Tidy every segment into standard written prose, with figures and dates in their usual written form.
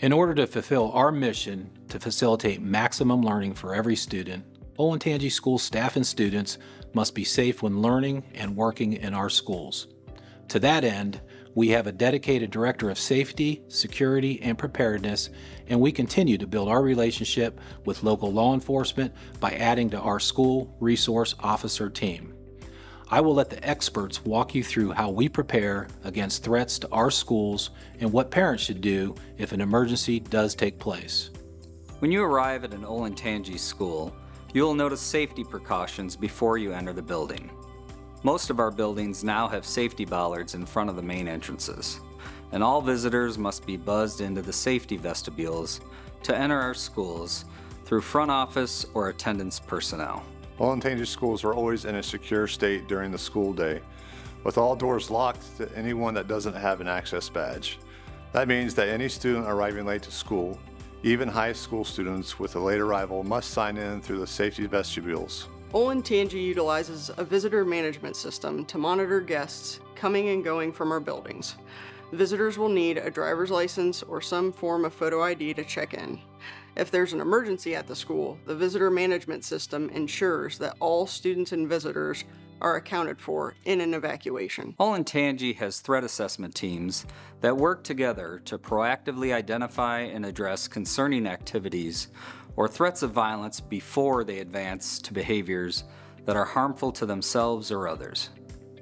In order to fulfill our mission to facilitate maximum learning for every student, Olentangy School staff and students must be safe when learning and working in our schools. To that end, we have a dedicated Director of Safety, Security, and Preparedness, and we continue to build our relationship with local law enforcement by adding to our school resource officer team. I will let the experts walk you through how we prepare against threats to our schools and what parents should do if an emergency does take place. When you arrive at an Olentangy school, you will notice safety precautions before you enter the building. Most of our buildings now have safety bollards in front of the main entrances, and all visitors must be buzzed into the safety vestibules to enter our schools through front office or attendance personnel. Olentangy schools are always in a secure state during the school day, with all doors locked to anyone that doesn't have an access badge. That means that any student arriving late to school, even high school students with a late arrival, must sign in through the safety vestibules. Olentangy utilizes a visitor management system to monitor guests coming and going from our buildings. Visitors will need a driver's license or some form of photo ID to check in. If there's an emergency at the school, the visitor management system ensures that all students and visitors are accounted for in an evacuation. Olentangy has threat assessment teams that work together to proactively identify and address concerning activities or threats of violence before they advance to behaviors that are harmful to themselves or others.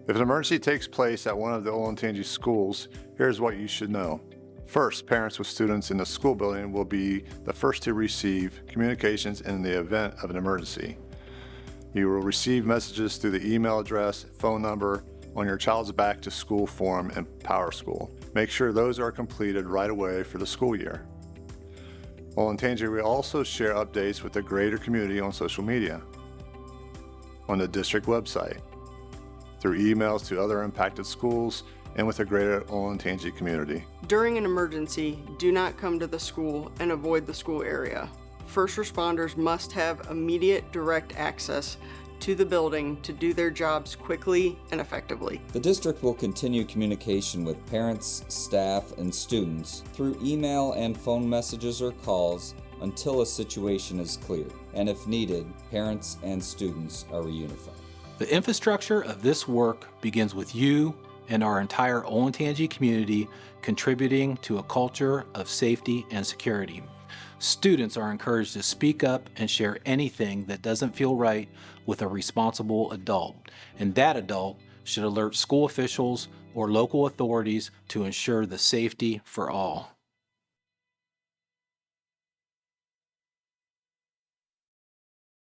If an emergency takes place at one of the Olentangy schools, here's what you should know. First, parents with students in the school building will be the first to receive communications in the event of an emergency. You will receive messages through the email address, phone number, on your child's back to school form and PowerSchool. Make sure those are completed right away for the school year. Olentangy will also share updates with the greater community on social media, on the district website, through emails to other impacted schools, and with the greater Olentangy community. During an emergency, do not come to the school and avoid the school area. First responders must have immediate direct access to the building to do their jobs quickly and effectively. The district will continue communication with parents, staff, and students through email and phone messages or calls until a situation is clear, and if needed, parents and students are reunified. The infrastructure of this work begins with you and our entire Olentangy community contributing to a culture of safety and security. Students are encouraged to speak up and share anything that doesn't feel right with a responsible adult, and that adult should alert school officials or local authorities to ensure the safety for all.